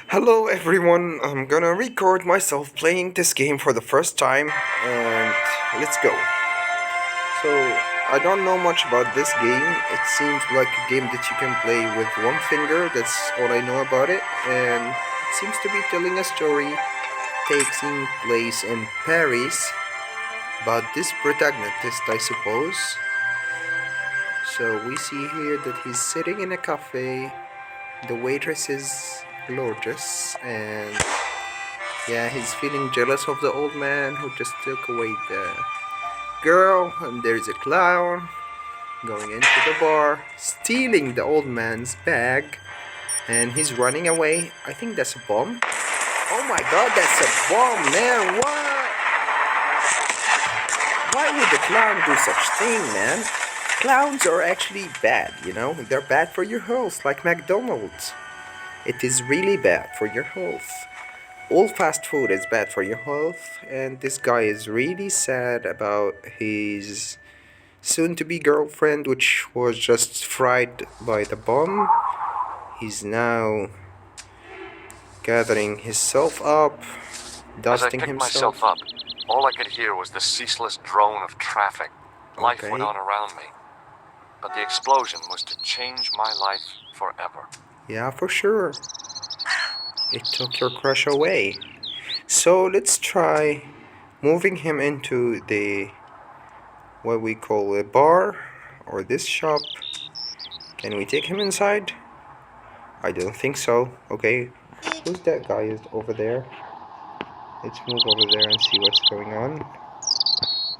Hello everyone, I'm gonna record myself playing this game for the first time and let's go. So, I don't know much about this game. It seems like a game that you can play with one finger, that's all I know about it, and it seems to be telling a story taking place in Paris about this protagonist, I suppose. So, we see here that he's sitting in a cafe, the waitress is gorgeous, and yeah, he's feeling jealous of the old man who just took away the girl, and there's a clown going into the bar, stealing the old man's bag, and he's running away. I think that's a bomb. Oh my god, that's a bomb, man! What? Why would the clown do such thing, man? Clowns are actually bad, you know? They're bad for your health, like McDonald's. It is really bad for your health. All fast food is bad for your health, and this guy is really sad about his soon to be girlfriend, which was just fried by the bomb. He's now gathering himself up, As I dusting picked himself. myself up, all I could hear was the ceaseless drone of traffic. Life Okay. went on around me. But the explosion was to change my life forever. Yeah, for sure. It took your crush away. So let's try moving him into the what we call a bar or this shop. Can we take him inside? I don't think so. Okay, who's that guy is over there? Let's move over there and see what's going on.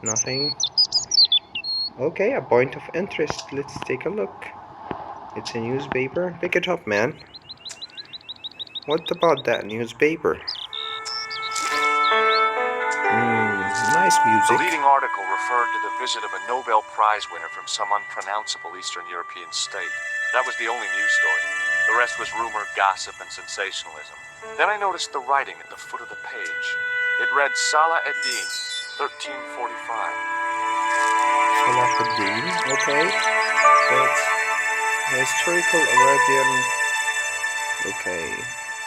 Nothing. Okay, a point of interest. Let's take a look. It's a newspaper. Pick it up, man. What about that newspaper? Nice The music. leading article referred to the visit of a Nobel Prize winner from some unpronounceable Eastern European state. That was the only news story. The rest was rumor, gossip, and sensationalism. Then I noticed the writing at the foot of the page. It read Salah ad-Din, 1345. Salahuddin. Okay. That's a historical Arabian. Okay.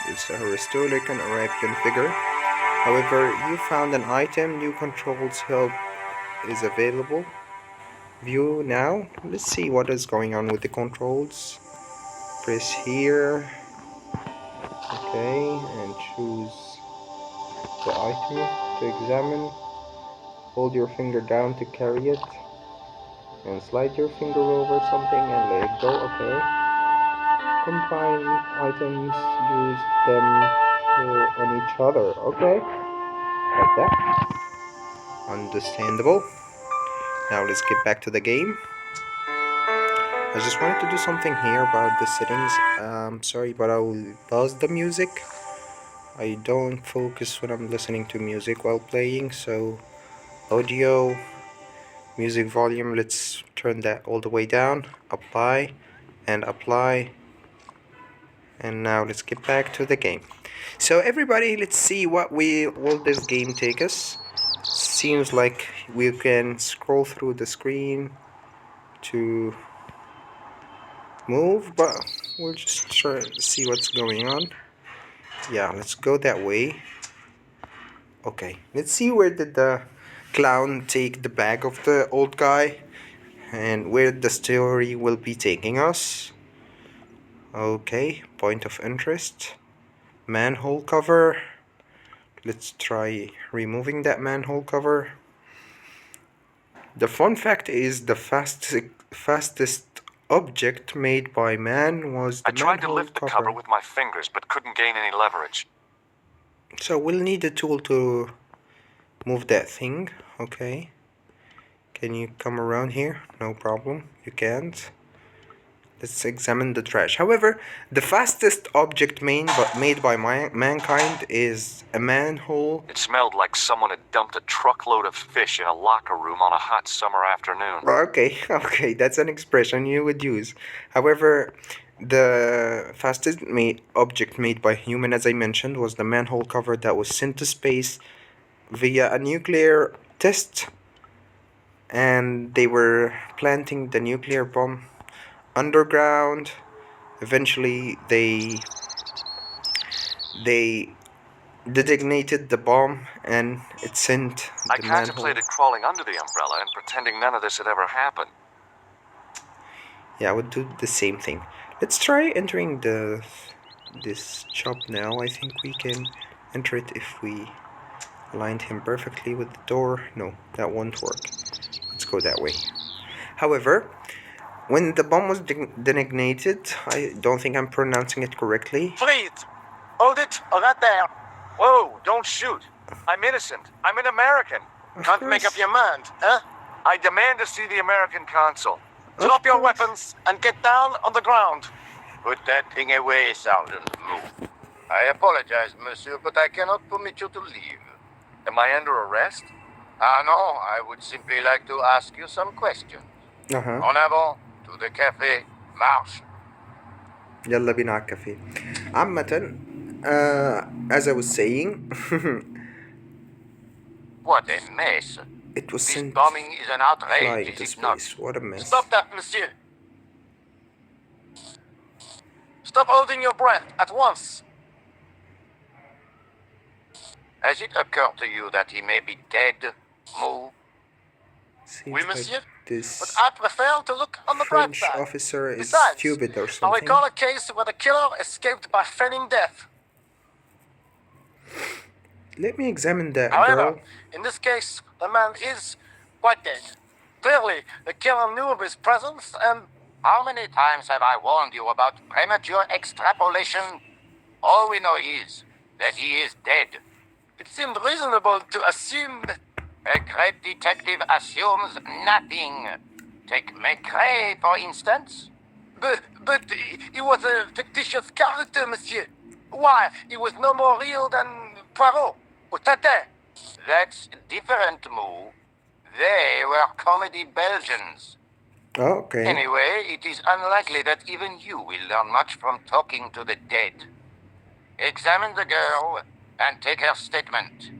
It's a historical Arabian figure. However, you found an item. New controls help is available. View now. Let's see what is going on with the controls. Press here. Okay, and choose the item to examine. Hold your finger down to carry it, and slide your finger over something and let it go. Okay. Combine items, use them on each other. Okay, like that. Understandable. Now let's get back to the game. I just wanted to do something here about the settings. Sorry, but I will pause the music. I don't focus when I'm listening to music while playing, so audio, music volume, let's turn that all the way down. Apply and apply. And now let's get back to the game. So everybody, let's see what will this game take us. Seems like we can scroll through the screen to move, but we'll just try to see what's going on. Yeah, let's go that way. Okay, let's see where did the clown take the bag of the old guy and where the story will be taking us. Okay, point of interest. Manhole cover. Let's try removing that manhole cover. The fun fact is the fastest object made by man was the I tried to manhole lift the cover with my fingers, but couldn't gain any leverage. So we'll need a tool to move that thing. Okay. Can you come around here? No problem. You can't. Let's examine the trash. However, the fastest object made by mankind is a manhole. It smelled like someone had dumped a truckload of fish in a locker room on a hot summer afternoon. Okay, okay, that's an expression you would use. However, the fastest object made by human, as I mentioned, was the manhole cover that was sent to space via a nuclear test, and they were planting the nuclear bomb underground. Eventually, they They designated the bomb and it sent I the manhole. contemplated crawling under the umbrella and pretending none of this had ever happened. Yeah, I would do the same thing. Let's try entering this shop now. I think we can enter it if we aligned him perfectly with the door. No, that won't work. Let's go that way. However, when the bomb was detonated, I don't think I'm pronouncing it correctly. Please, hold it right there. Whoa, don't shoot. I'm innocent. I'm an American. Of Can't make up course. your mind, huh? I demand to see the American consul. Of Drop your course. weapons and get down on the ground. Put that thing away, Sergeant. Move. I apologize, monsieur, but I cannot permit you to leave. Am I under arrest? Ah, no. I would simply like to ask you some questions. Uh-huh. En avant, to the cafe. Marche. يلا بينا على الكافيه. عامة as I was saying What a mess. it was This sent bombing is an outrage, flying is to it not? space. What a mess. Stop that, monsieur. Stop holding your breath at once. Has it occurred to you that he may be dead, Moo? Seems Oui, like monsieur. this But I prefer to look on the bright French side. officer is Besides, stupid or I something. recall a case where the killer escaped by feigning death. Let me examine that However, girl. in this case, the man is quite dead. Clearly, the killer knew of his presence and... How many times have I warned you about premature extrapolation? All we know is that he is dead. It seemed reasonable to assume that... A great detective assumes nothing. Take McRae, for instance. But he was a fictitious character, monsieur. Why, he was no more real than Poirot or Tatin. That's different, Moo. They were comedy Belgians. Oh, okay. Anyway, it is unlikely that even you will learn much from talking to the dead. Examine the girl and take her statement.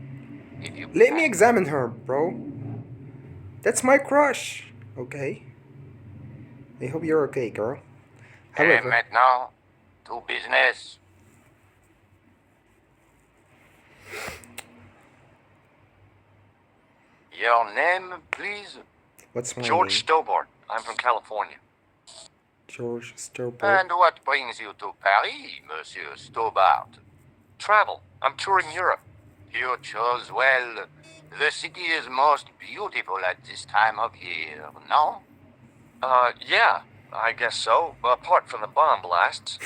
If you Let can. me examine her, bro. That's my crush. Okay. I hope you're okay, girl. Et However, maintenant, to business. Your name, please? what's my George name? Stobart. I'm from California. George Stobart. And what brings you to Paris, Monsieur Stobart? Travel. I'm touring Europe. You chose well. The city is most beautiful at this time of year, no? Yeah, I guess so. Apart from the bomb blasts.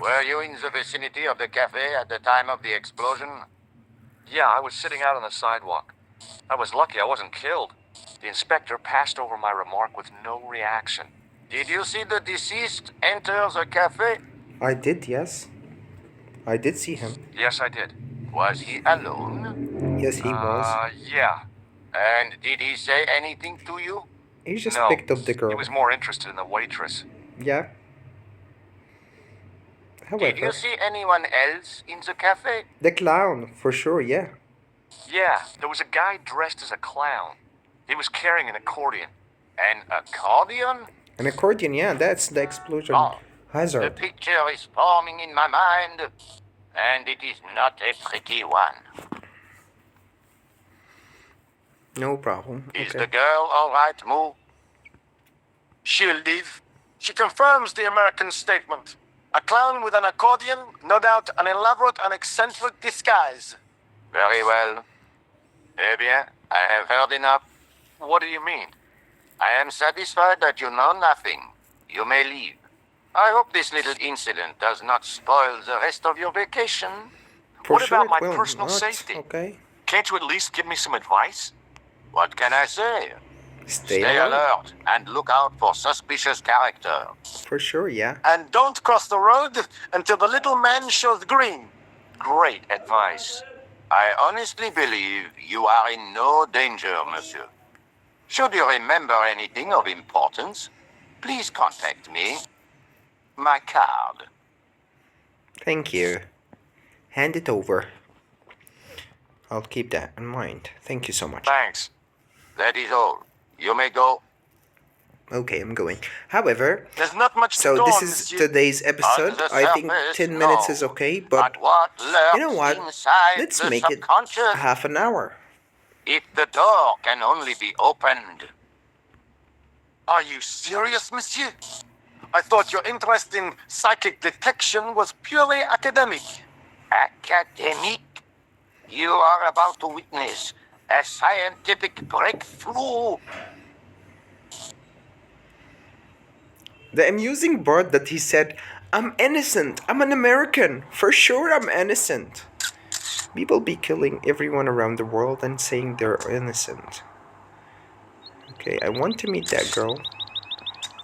Were you in the vicinity of the cafe at the time of the explosion? Yeah, I was sitting out on the sidewalk. I was lucky I wasn't killed. The inspector passed over my remark with no reaction. Did you see the deceased enter the cafe? I did, yes. I did see him. Yes, I did. Was he alone? Yes, he was. Yeah. And did he say anything to you? He just No. picked up the girl. He was more interested in the waitress. Yeah. Did you However, see anyone else in the cafe? the clown, for sure, yeah. Yeah, there was a guy dressed as a clown. He was carrying an accordion. An accordion? An accordion, yeah, that's the explosion Oh, the hazard. picture is forming in my mind, and it is not a pretty one. No problem. Is Okay. the girl all right, Moo? She'll live. She confirms the American statement. A clown with an accordion, no doubt an elaborate and eccentric disguise. Very well. Eh bien, I have heard enough. What do you mean? I am satisfied that you know nothing. You may leave. I hope this little incident does not spoil the rest of your vacation. For What sure about it my will personal not. safety? Okay. Can't you at least give me some advice? What can I say? Stay Stay alert. alert and look out for suspicious character. For sure, yeah. And don't cross the road until the little man shows green. Great advice. I honestly believe you are in no danger, monsieur. Should you remember anything of importance, please contact me. My card. Thank you. Hand it over. I'll keep that in mind. Thank you so much. Thanks. That is all. You may go. Okay, I'm going. However, There's not much so to go this on, is monsieur. today's episode. On the I think surface, 10 minutes no. is okay, but what you know lurks what? inside Let's the make it subconscious? half an hour. If the door can only be opened. Are you serious, monsieur? I thought your interest in psychic detection was purely academic. Academic? You are about to witness a scientific breakthrough. The amusing part that he said, I'm innocent. I'm an American. For sure I'm innocent. People be killing everyone around the world and saying they're innocent. Okay, I want to meet that girl.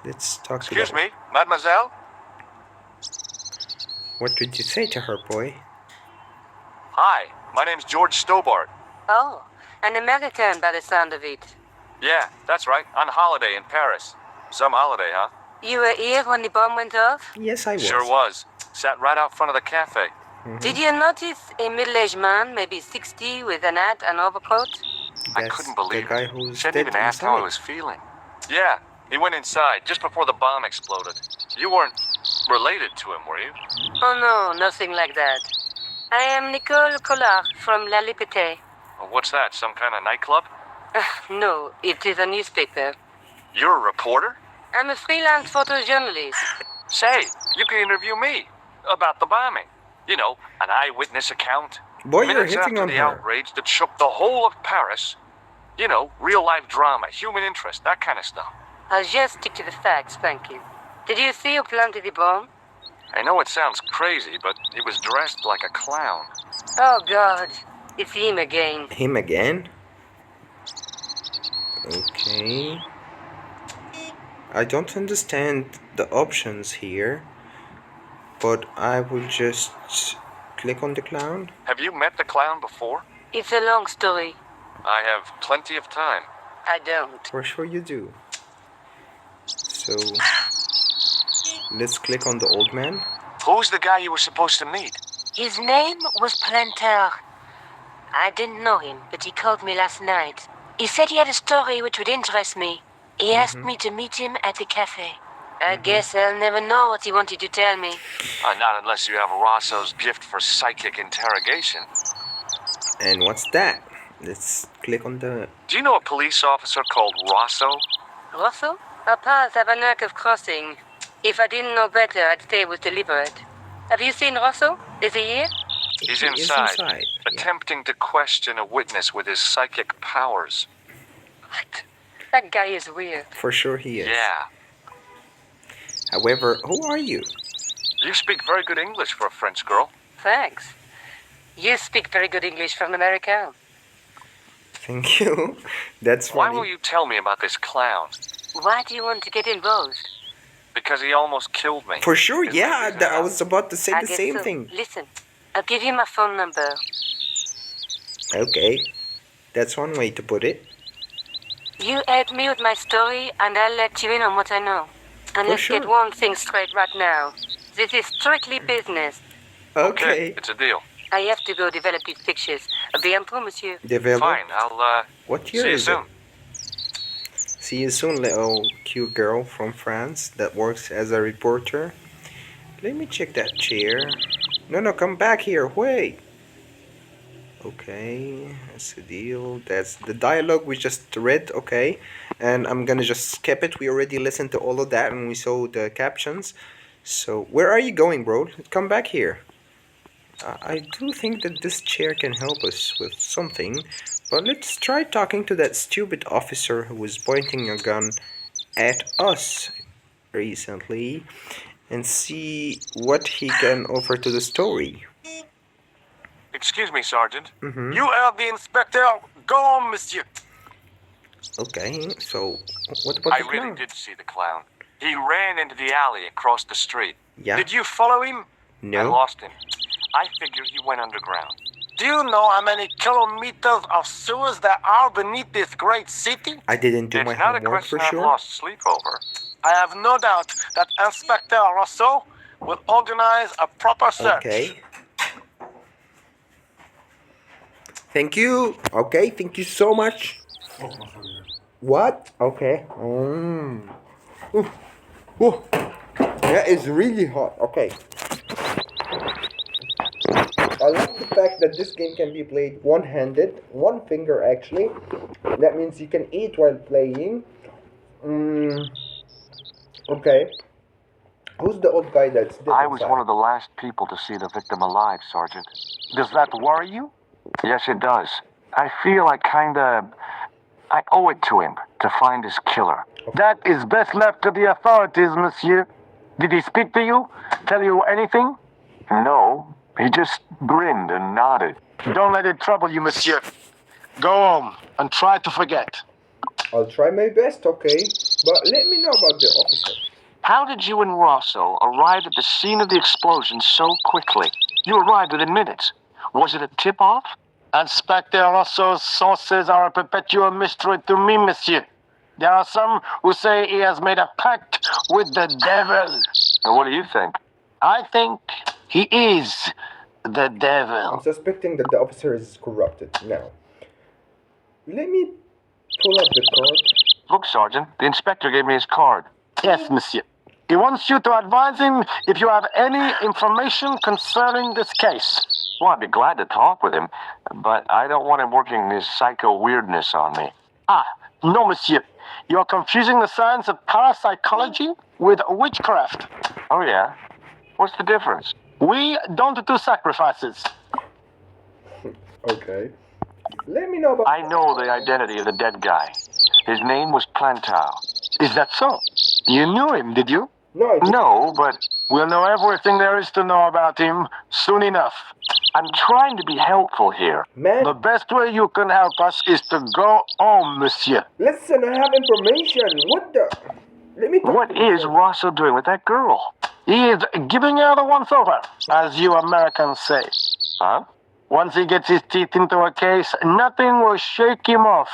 Let's talk to that. Excuse me, mademoiselle? What did you say to her, boy? Hi, my name's George Stobart. Oh, an American by the sound of it. Yeah, that's right. On holiday in Paris. Some holiday, huh? You were here when the bomb went off? Yes, I was. Sure was. Sat right out front of the cafe. Did you notice a middle-aged man, maybe 60, with an hat and overcoat? I That's couldn't believe the guy it. who's She dead didn't even ask how I inside. was feeling. Yeah, he went inside just before the bomb exploded. You weren't related to him, were you? Oh no, nothing like that. I am Nicole Collard from La Liberté. Well, what's that, some kind of nightclub? No, it is a newspaper. You're a reporter? I'm a freelance photojournalist. Say, you can interview me about the bombing. You know, an eyewitness account. Boy, you're Minutes hitting after on the her. outrage that shook the whole of Paris. You know, real-life drama, human interest, that kind of stuff. I'll just stick to the facts, thank you. Did you see who planted the bomb? I know it sounds crazy, but he was dressed like a clown. Oh God, it's him again. Him again? Okay. I don't understand the options here, but I will just click on the clown. Have you met the clown before? It's a long story. I have plenty of time. I don't. For sure you do. So, let's click on the old man. Who's the guy you were supposed to meet? His name was Planter. I didn't know him, but he called me last night. He said he had a story which would interest me. He asked me to meet him at the cafe. I guess I'll never know what he wanted to tell me. Not unless you have Rosso's gift for psychic interrogation. And what's that? Let's click on the... Do you know a police officer called Rosso? Rosso? Our paths have a knack of crossing. If I didn't know better, I'd say it was deliberate. Have you seen Rosso? Is he here? He's He is inside, yeah. attempting to question a witness with his psychic powers. What? That guy is weird. For sure he is. Yeah. However, who are you? You speak very good English for a French girl. Thanks. You speak very good English from America. Thank you. That's Why funny. will you tell me about this clown? Why do you want to get involved? Because he almost killed me. For sure, Isn't that yeah. reason I enough? was about to say I the guess same so. thing. Listen, I'll give you my phone number. Okay. That's one way to put it. You help me with my story, and I'll let you in on what I know. And let's sure. get one thing straight right now. This is strictly business. Okay. It's a deal. I have to go develop these pictures. À bientôt, monsieur. Develop. Fine, I'll, What year see you is soon. it? See you soon, little cute girl from France that works as a reporter. Let me check that chair. No, come back here. Wait. Okay, that's the deal. That's the dialogue we just read. Okay, and I'm gonna just skip it. We already listened to all of that and we saw the captions. So where are you going, bro? Come back here. I do think that this chair can help us with something, but let's try talking to that stupid officer who was pointing a gun at us recently and see what he can offer to the story. Excuse me, Sergeant. Mm-hmm. You are the inspector. Go on, monsieur. Okay, so what about I the really clown? did see the clown. He ran into the alley across the street. Yeah. Did you follow him? I No. lost him. I figure he went underground. Do you know how many kilometers of sewers there are beneath this great city? I didn't do It's my not a homework question for I've sure. lost sleep over. I have no doubt that Inspector Rousseau will organize a proper search. Okay. Thank you. Okay, thank you so much. What? Okay. Whew. That is really hot. Okay. I like the fact that this game can be played one-handed, one finger actually. That means you can eat while playing. Okay. Who's the old guy that's dead I was inside? one of the last people to see the victim alive, Sergeant. Does that worry you? Yes, it does. I feel I owe it to him to find his killer. That is best left to the authorities, monsieur. Did he speak to you? Tell you anything? No. He just grinned and nodded. Don't let it trouble you, monsieur. Go home and try to forget. I'll try my best, okay? But let me know about the officer. How did you and Rosso arrive at the scene of the explosion so quickly? You arrived within minutes. Was it a tip-off? Inspector Rosso's sources are a perpetual mystery to me, monsieur. There are some who say he has made a pact with the devil. And what do you think? I think he is the devil. I'm suspecting that the officer is corrupted. Now, let me pull up the card. Look, Sergeant, the inspector gave me his card. Yes, monsieur. He wants you to advise him if you have any information concerning this case. Well, I'd be glad to talk with him, but I don't want him working his psycho weirdness on me. Ah, no, monsieur. You're confusing the science of parapsychology with witchcraft. Oh, yeah? What's the difference? We don't do sacrifices. Okay. Let me know about... I know the identity of the dead guy. His name was Plantow. Is that so? You knew him, did you? No, I didn't. No, but we'll know everything there is to know about him soon enough. I'm trying to be helpful here. Man. The best way you can help us is to go home, monsieur. Listen, I have information. What the... Let me talk What to you is first. Rosso doing with that girl? He is giving her the once-over, as you Americans say. Huh? Once he gets his teeth into a case, nothing will shake him off.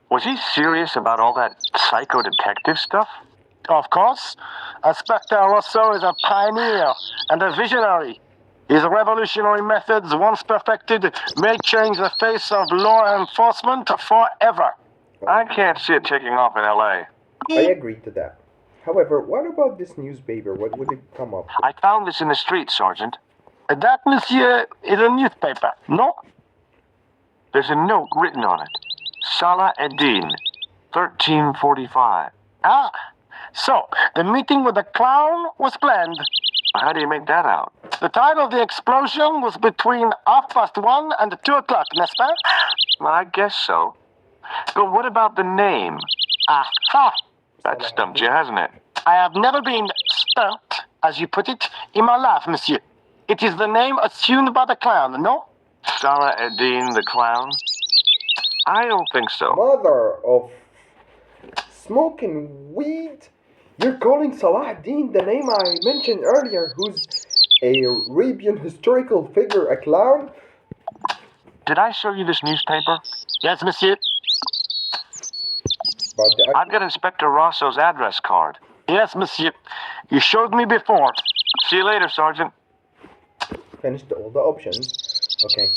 Was he serious about all that psycho-detective stuff? Of course. Inspector Rosso is a pioneer and a visionary. His revolutionary methods, once perfected, may change the face of law enforcement forever. I can't see it taking off in L.A. I agree to that. However, what about this newspaper? What would it come up with? I found this in the street, Sergeant. That, monsieur, is a newspaper, no? There's a note written on it. Salah Eddin, 1345. Ah, so the meeting with the clown was planned. How do you make that out? The time of the explosion was between 1:30 and 2 o'clock, n'est-ce pas? Well, I guess so. But what about the name? Aha! That stumped you, hasn't it? I have never been stumped, as you put it, in my life, monsieur. It is the name assumed by the clown, no? Salah Eddin the clown? I don't think so. Mother of smoking weed? You're calling Salah ad-Din the name I mentioned earlier, who's a Arabian historical figure, a clown? Did I show you this newspaper? Yes, monsieur. But I've got Inspector Rosso's address card. Yes, monsieur. You showed me before. See you later, Sergeant. finished all the options. Okay.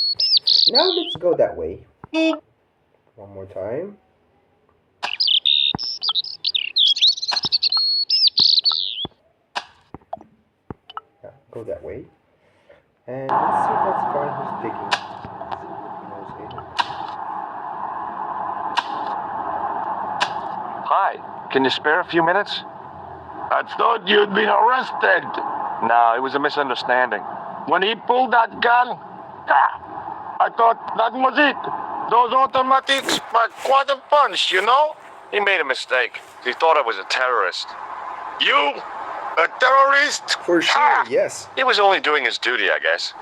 Now let's go that way. One more time. Yeah, go that way. And let's see that guy who's digging. Hi, can you spare a few minutes? I thought you'd been arrested. No, it was a misunderstanding. When he pulled that gun, I thought that was it. Those automatics were quite a punch, you know? He made a mistake. He thought I was a terrorist. You? A terrorist? For sure, yes. He was only doing his duty, I guess.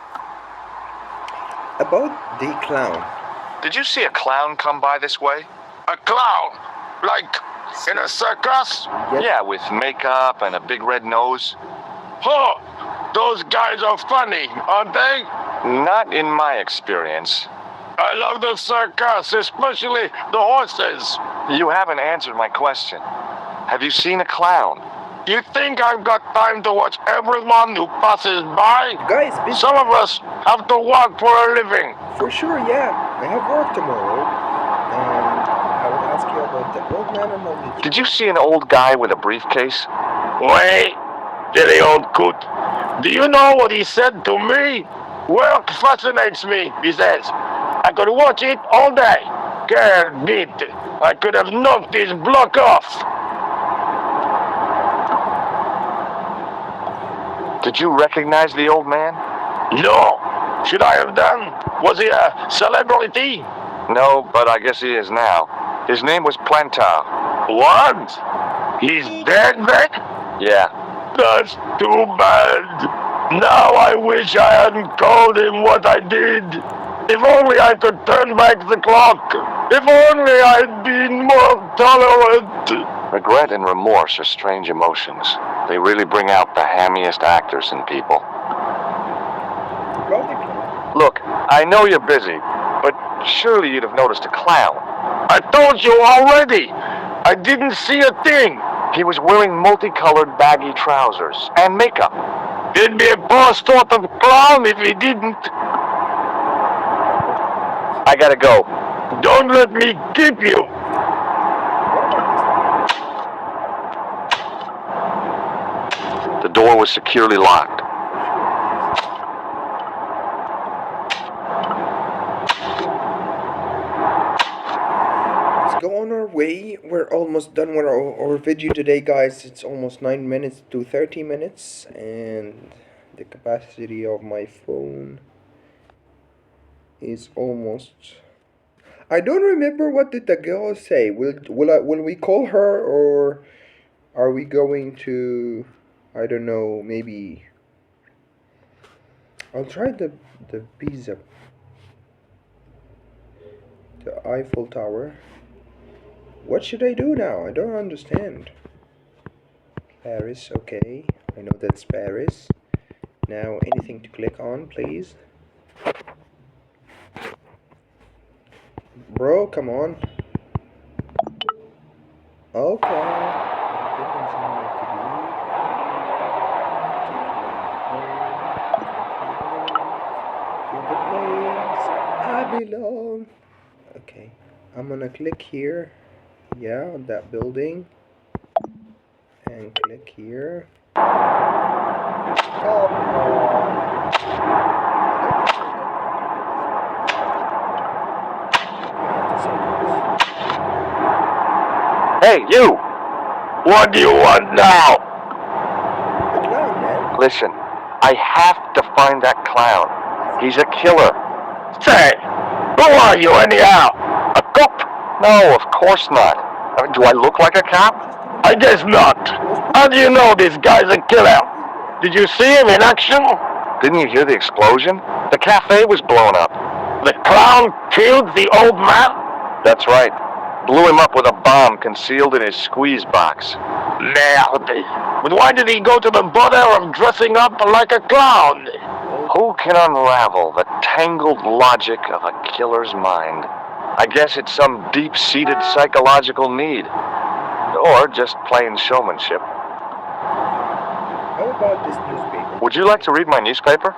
About the clown. Did you see a clown come by this way? A clown? Like in a circus? Yes. Yeah, with makeup and a big red nose. Oh, those guys are funny, aren't they? Not in my experience. I love the circus, especially the horses. You haven't answered my question. Have you seen a clown? You think I've got time to watch everyone who passes by? Guys, busy. Some of us have to work for a living. For sure, yeah. I have work tomorrow. And I will have ask you about the old man and not the Did you see an old guy with a briefcase? Wait, silly old coot. Do you know what he said to me? Work fascinates me, he says. I could watch it all day. Care did. I could have knocked his block off. Did you recognize the old man? No. Should I have done? Was he a celebrity? No, but I guess he is now. His name was Plantar. What? He's dead then? Yeah. That's too bad. Now I wish I hadn't called him what I did. If only I could turn back the clock. If only I'd been more tolerant. Regret and remorse are strange emotions. They really bring out the hammiest actors in people. About the clown. Look, I know you're busy, but surely you'd have noticed a clown. I told you already. I didn't see a thing. He was wearing multicolored baggy trousers and makeup. He'd be a poor sort of clown if he didn't. I gotta go. Don't let me keep you. What about this? The door was securely locked. For sure it is. Let's go on our way. We're almost done with our video today, guys. It's almost 9 minutes to 30 minutes, and the capacity of my phone is almost. I don't remember what did the girl say. Will we call her, or are we going to? I don't know. Maybe I'll try the Pisa, the Eiffel Tower. What should I do now? I don't understand. Paris, okay. I know that's Paris. Now, anything to click on, please? Bro, come on. Okay. To the place I belong. Okay. I'm gonna click here. Yeah, on that building. And click here. Come on. Hey, you! What do you want now? The clown, man. Listen, I have to find that clown. He's a killer. Say, who are you anyhow? A cop? No, of course not. Do I look like a cop? I guess not. How do you know this guy's a killer? Did you see him in action? Didn't you hear the explosion? The cafe was blown up. The clown killed the old man? That's right. Blew him up with a bomb concealed in his squeeze box. Merde. But why did he go to the bother of dressing up like a clown? Who can unravel the tangled logic of a killer's mind? I guess it's some deep-seated psychological need. Or just plain showmanship. How about this newspaper? Would you like to read my newspaper?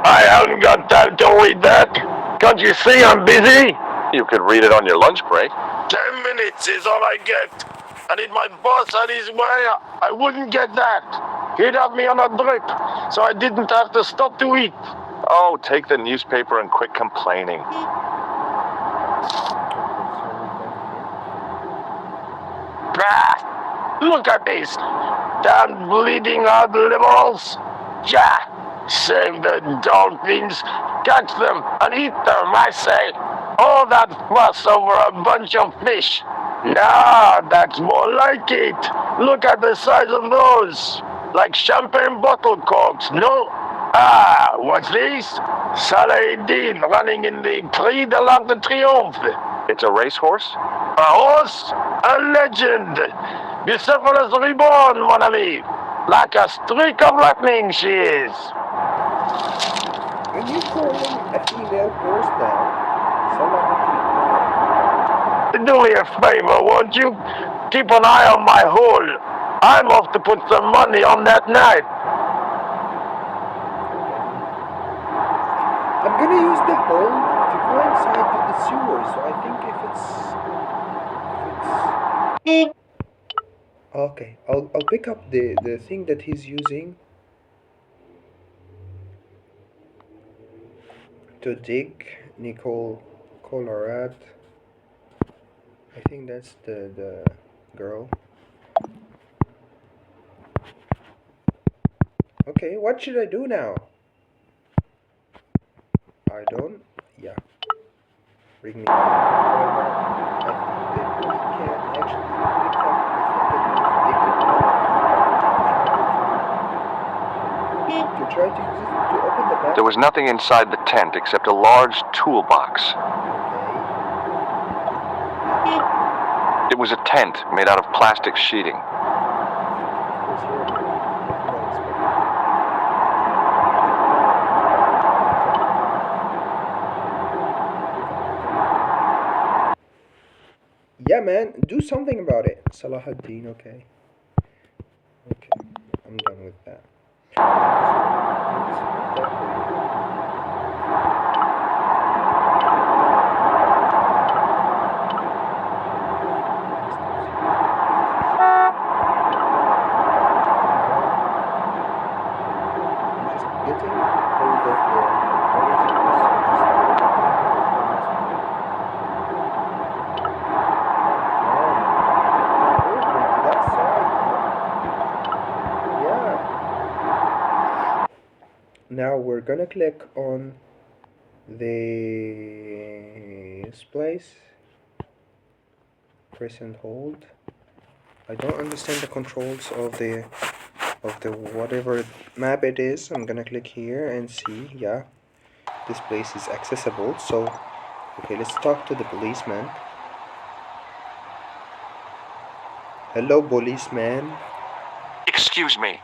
I haven't got time to read that. Can't you see I'm busy? You could read it on your lunch break. 10 minutes is all I get. And if my boss had his way, I wouldn't get that. He'd have me on a drip, so I didn't have to stop to eat. Oh, take the newspaper and quit complaining. Bah! Look at this. Damn bleeding heart liberals. Ja! Save the dolphins, catch them and eat them, I say. All that fuss over a bunch of fish. Nah, that's more like it. Look at the size of those. Like champagne bottle corks, no? Ah, what's this? Saladin running in the Prix de l'Arc de Triomphe. It's a racehorse? A horse? A legend. Bucephalus reborn, mon ami. Like a streak of lightning she is. When you call him a female horse now, Do me a favor, won't you? Keep an eye on my hole. I'm off to put some money on that night. I'm gonna use the hole to to go inside to the sewer, so I think if it's okay, I'll pick up the thing that he's using to dig Nicole Colorado. I think that's the girl. Okay, what should I do now? I don't. Yeah. Bring me. However, I think that we can actually pick up the thing that needs digging up to try to open the map. There was nothing inside the tent except a large toolbox. Okay. It was a tent made out of plastic sheeting. Of course, you're American. What did I expect? Yeah, man, do something about it. Salahuddin, okay. Okay, I'm done with that. So, let's move that way. I'm just getting hold of the controls here, so just bear with me. We're almost done. Come on. Move me to that side, man. Yeah. Now we're gonna click on this place. Press and hold. I don't understand the controls of the whatever map it is. I'm gonna click here and see. Yeah, this place is accessible. So okay, let's talk to the policeman. Hello, policeman. Excuse me.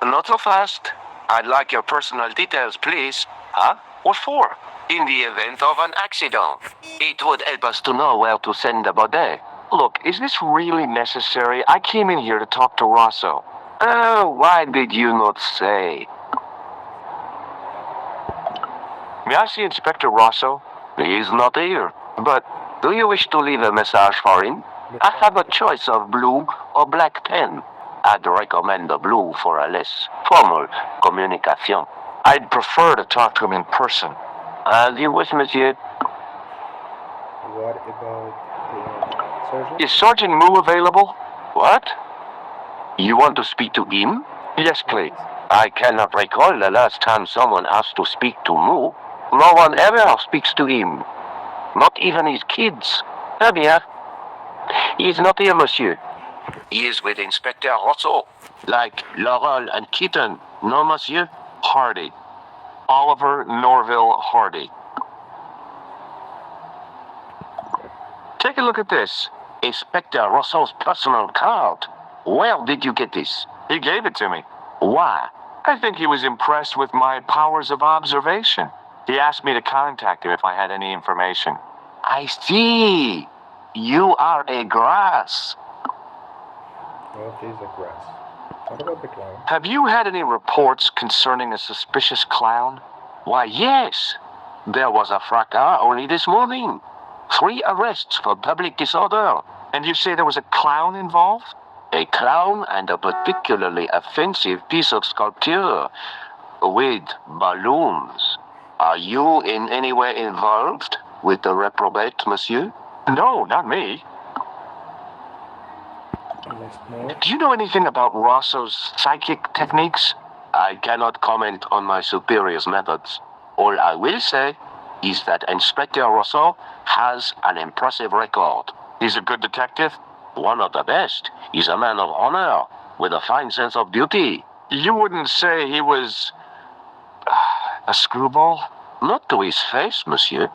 Not so fast. I'd like your personal details, please. Huh? What for? In the event of an accident. It would help us to know where to send the body. Look, is this really necessary? I came in here to talk to Rosso. Oh, why did you not say? May I see Inspector Rosso? He is not here. But do you wish to leave a message for him? I have a choice of blue or black pen. I'd recommend the blue for a less formal communication. I'd prefer to talk to him in person. As you wish, monsieur. What about the sergeant? Is Sergeant Moo available? What? You want to speak to him? Yes, please. I cannot recall the last time someone asked to speak to Moo. No one ever speaks to him. Not even his kids. Eh bien. He is not here, monsieur. He is with Inspector Rosso. Like Laurel and Keaton. No, monsieur? Hardy. Oliver Norville Hardy. Take a look at this. Inspector Rosso's personal card. Where did you get this? He gave it to me. Why? I think he was impressed with my powers of observation. He asked me to contact him if I had any information. I see. You are a grass. What is a grass? What about the clown? Have you had any reports concerning a suspicious clown? Why, yes. There was a fracas only this morning. 3 arrests for public disorder. And you say there was a clown involved? A clown and a particularly offensive piece of sculpture with balloons. Are you in any way involved with the reprobate, monsieur? No, not me. Do you know anything about Rosso's psychic techniques? I cannot comment on my superior's methods. All I will say is that Inspector Rosso has an impressive record. He's a good detective? One of the best. He's a man of honor, with a fine sense of duty. You wouldn't say he was a screwball? Not to his face, monsieur.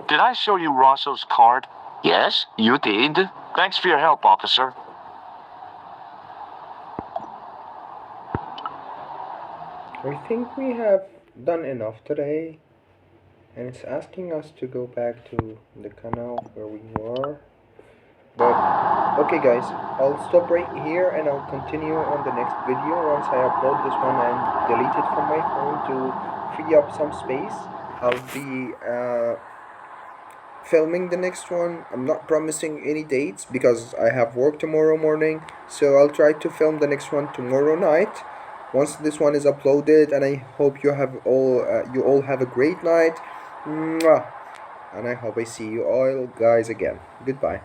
Did I show you Rosso's card? Yes, you did. Thanks for your help, officer. I think we have done enough today, and it's asking us to go back to the canal where we were. But okay, guys, I'll stop right here and I'll continue on the next video once I upload this one and delete it from my phone to free up some space. I'll be filming the next one. I'm not promising any dates because I have work tomorrow morning, so I'll try to film the next one tomorrow night once this one is uploaded. And I hope you all have a great night. Mwah. And I hope I see you all guys again. Goodbye.